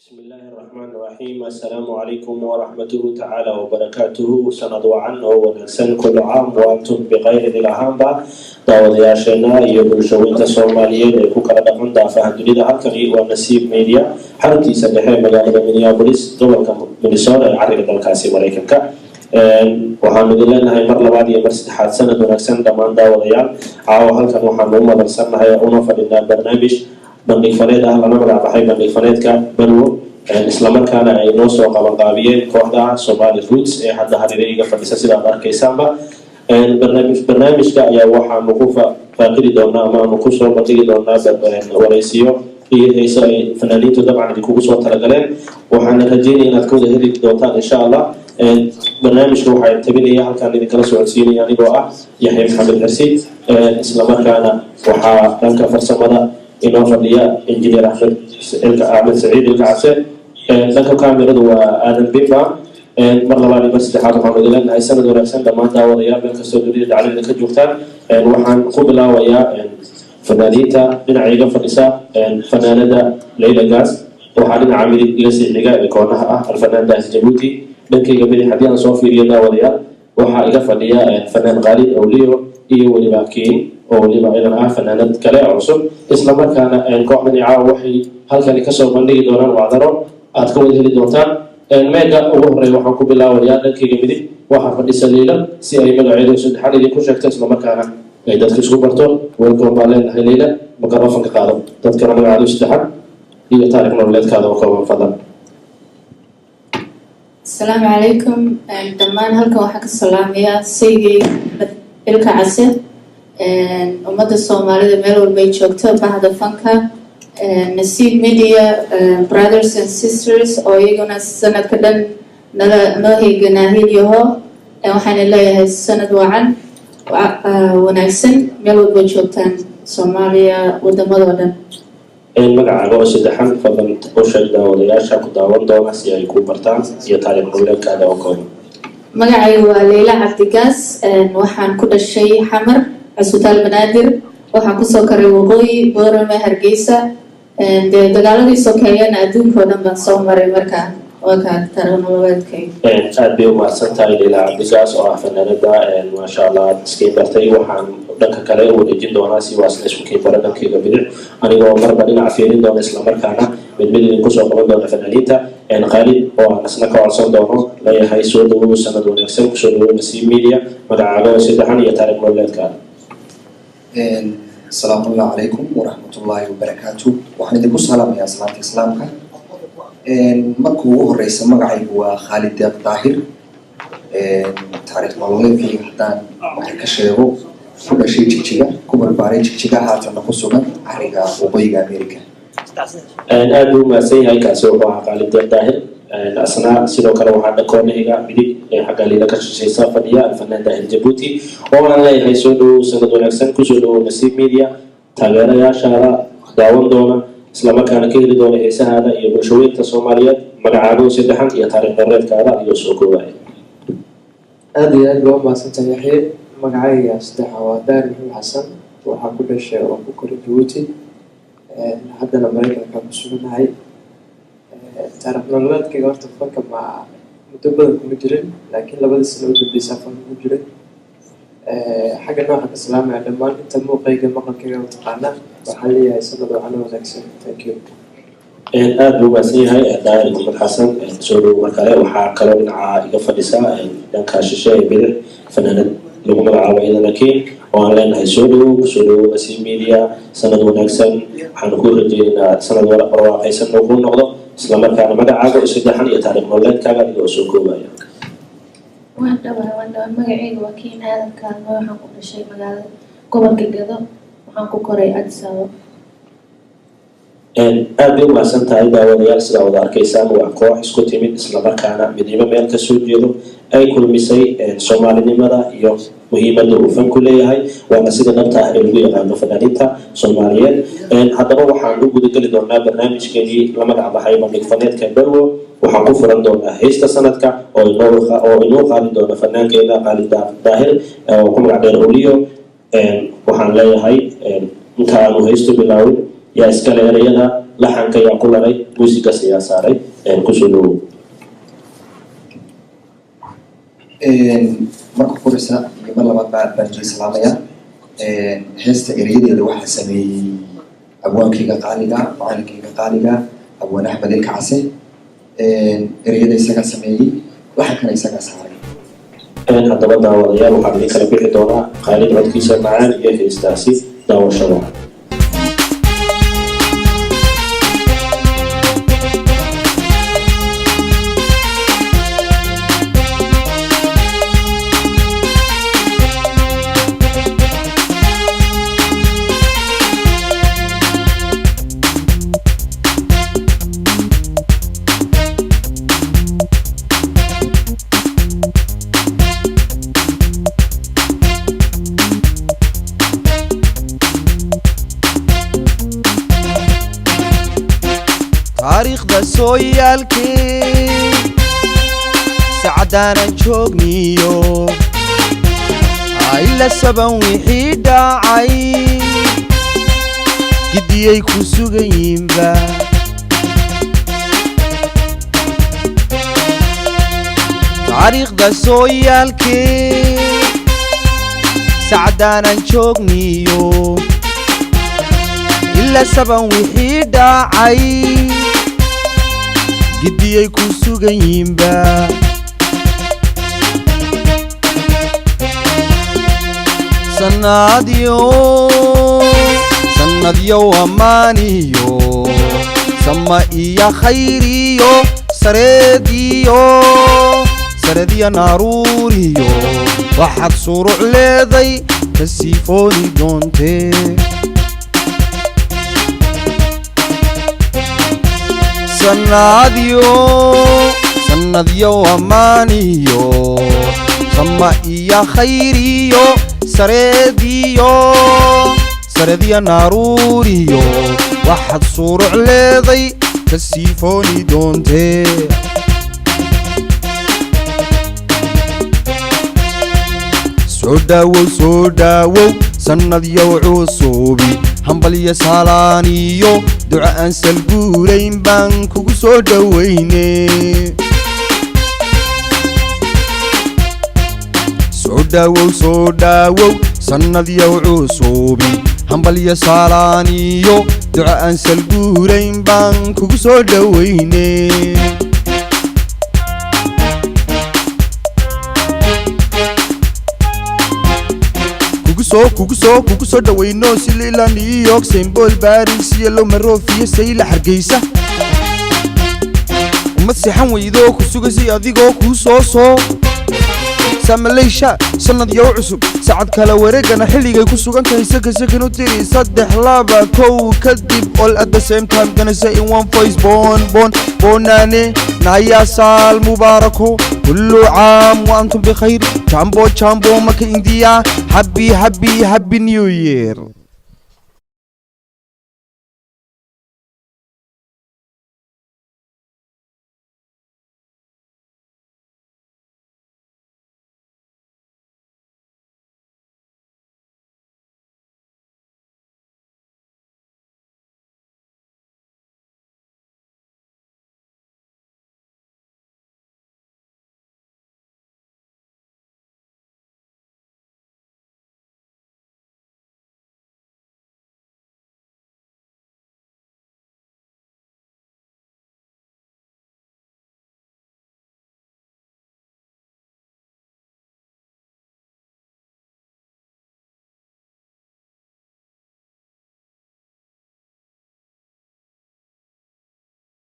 بسم الله الرحمن الرحيم. السلام عليكم ورحمته تعالى وبركاته. سند وعنه ونسن كل عام وأنتم بغير الأهانبا داودياشنا يبرشوين الصوماليين كوكا دفن دافع الدنيا هالكني ونسيب ميديا حرتي سدحي مجال مينيابوليس دول مينيسوتا عرق الكاسي مريكا waxaan idin leenahay mar labaad iyo mar saddexaad sanad wanaagsan dhammaan daawadayaal caawa halkan waxaan u madarsannahay una fadhinaa barnaamij bandhig faneed ah lana magacbaxay bandhig faneedka Banwo islamarkaana ay noo soo qabanqaabiyeen kooxda Somali Roots ee hadda hareerayga fadhisa sida aad arkaysaanba barnaamijka ayaa waxaanu ku faaqidi doonaa ama aanu ku soo bandhigi doonaa waraysiyo iyo heeso ay fanaaniintu dabcan idinkugu soo talagaleen waxaana rajeynayaa inaad ka wada heli doontaan insha allah barnaamijka waxaa tabinaya halkaan idinkala socodsiinaya anigoo ah Yaxya Maxamed Xirsi islamarkaana waxaa dhanka farsamada inoo fadhiya injineer Ahmed Saciid Ilkacase dhanka kaamiradu waa Aadan Bimba mar labaad iyo mar saddexaad waxaan idin leenahay sanad wanaagsan dhammaan daawadayaal meel kastoo dunida dacalada ka joogtaan waxaan ku bilaabayaa fanaaniinta dhinacayga fadhisa fanaanada Leyla Gaas waxaa dhinaca midig iga sii xiga ee koonaha ah alfanaan Daahir Jabuuti dhankayga bidix haddii aan soo fiiriyo daawadayaal waxaa iga fadhiya fanaan Khalid Awliyo iyo weliba Kiin oo weliba idan ah fanaanad kale oo cusub islamarkaana kooxdani caawa waxay halkani kasoo bandhigi doonaan wacdaro aad ka wada heli doontaan meega ugu horreeya waxaan ku bilaabayaa dhankayga midig waxaa fadhisa Leyla si ay magaceedu saddexaad idinku sheegto islamarkaana ay dadka isku barto welcome baa leenahay Leyla makarafanka qaado dadkana magaceedu saddexaad iyo taariikh nololeedkaada oo kooban fadlan. السلام عليكم دمان هلكا waxaa ka salaamaya Saygay Ilkacase ummadda Soomaalida meel walba ay joogto bahda fanka Nasiib Media brothers and sisters oo iyaguna sanadka dhan noo heeganaahiyaho waxaan leeyahay sanad wacan wanaagsan meel walba joogtaan Soomaaliya wadamada dhan magacaaga oo saddexan fadlan u sheeg daawadayaasha ku daawan doona si ay ku bartaan iyo taariikh nololeedkaada oo kooban. magacaygu waa Leyla Cabdigaas waxaan ku dhashay Xamar Cusbitaal Banaadir waxaan kusoo koray Waqooyi Boorame Hargeysa dagaaladii sokeeyana adduunka oo dhan baan soo maray markaa waa ka taariikh nololeedkayga aad bay u mahadsantahay Leyla Cabdigaas oo ah fanaanada maasha allah iskay bartay waxaan dhanka kale u wareejin doonaa si waasna isku keen bara dhankayga bidix anigoo marba dhinaca fiirin doona islamarkaana mid idinku soo qaban doona fanaaniinta Khalid oo aan isna ka codsan doono leeyahay soo dhawow sanad wanaagsan kusoo dhawow Nasiib Media magacaaga oo saddexan iyo taariikh nololeedkaada. Assalamu alaikum warahmatullahi wabarakatuh waxaan idinku salaamayaa salaanta islaamka markuu ugu horeysa magacaygu waa Khalid Daahir taariikh nololeedkayga haddaan waxay ka sheego ku dhashay Jigjiga ku barbaaray Jigjiga haatan ku sugan ariga waqooyiga Amerika aad buu mahadsan yahay kaasi oo ah Khalid Daahir asna sidoo kale waxaa dhankoonahiga midig xagga Leyla ka shaqeysa fadhiya alfanaan Daahir Jabuuti oo aan leeyahay soo dhawow sanad wanaagsan kusoo dhawow Nasiib Media taageerayaashaada daawan doona islamarkaana ka heli doona heesahaada iyo bulshooyinka Soomaaliyeed magacaaga oo saddexan iyo taariikh nololeedkaada iyo soo koobaya. aad iyo aad baa mahadsantahay Yaxye magacayga saddexan waa Daahir Maxamed Xasan waxaan ku dhashay oo ku koray Jabuuti haddana Mareykanka ku suganahay taariikh nololeedkayga horta fanka ma muddo badan kuma jirin laakiin labadii sano u dambeysay fanka ku jiray xagga nooca ka salaamaya dhammaan inta muuqayga maqalkayga u taqaana waxaan leeyahay sanad wacan wanaagsan thank you aad buu mahadsan yahay Daahir Maxamed Xasan soo dhawow mar kale waxaa kaloo dhinaca iga fadhisa dhanka shishe ee bidix fanaanad lagu magacaabo iyadana Kiin oo aan leenahay soo dhawow Nasiib Media sanad wanaagsan waxaan ku rajeynayaa sanad barwaaqaysan oo ku noqdo islamarkaana magacaaga oo saddexan iyo taariikh nololeedkaaga adigoo soo koobaya. waan dhawaa magacayga waa Kiin Aadan Kaalmo waxaan ku dhashay magaalada gobolka Gado waxaan ku koray Addis Ababa. aad bay u mahadsan tahay daawadayaal sidaa wada arkaysaan waa koox isku timid islamarkaana midnimo meel ka soo jeedo ay kulmisay Soomaalinimada iyo muhiimadda uu fanku leeyahay waana sida dhabta ah ee lagu yaqaano fanaaniinta Soomaaliyeed haddaba waxaan u gudageli doonaa barnaamijkeedii la magacbaxay bandhig faneedka Banwo waxaan ku furan doonaa heesta sanadka oo inoo qaadi doona fanaankeeda Khalid Daahir oo ku magac dheer Awliyo waxaan leeyahay inta aanu heestu bilaawin yaa iskale erayada laxanka yaa ku laray muusigaas ayaa saaray kusoo dhawow. marka koraysa iyo mar labaad baan jii salaamaya heesta erayadeeda waxaa sameeyey abwaankayga qaaliga macalinkayga qaaliga abwaan axmed ilka case ereyada isagaa sameeyey laxankana isagaa saaray. haddaba daawadayaal waxaan idin kala bixi doonaa khaalid codkiisa macaan iyo heestaasi daawashada. taariikhda sooyaalkii sacadaanan joogniyo ila saban wixii dhacay gidiyay ku sugayiinba taariikhda sooyaalkii sacadaanan joogniyo ila saban wixii dhacay gidiyay ku sugayiinba sanadyo ammaaniyo sama iyo khayriyo sareediyo naaruuriyo waxaad suruc leeday ka siifooni doontee sanadyo ammaaniyo sama iyo khayriyo sareediyo naaruuriyo waxaad suruc leeday ka siifooni doontee soo dhaawow sanadyow cusubi hambalyo saalaaniyo duca aan salguurayn baan kugu soo dhawayne soo dhaawow sanadyow cusubi hambalyo saalaaniyo duca aan salguurayn baan kugu soo dhawayne kugu soo dhawayno silila New York Symbol Paris yellow maroofiya sayla hargeysa umad sixan weydo ku sugasay adigoo ku soo samaleysha sanadyo cusub saacad kala wareegana xilligay ku sugan tahay sakan u tiri 3-2-1 kadib all at the same time gonna say in one voice bonane naya sal mubarako kullu aam wa antum bi khair jambo maka india happy new year.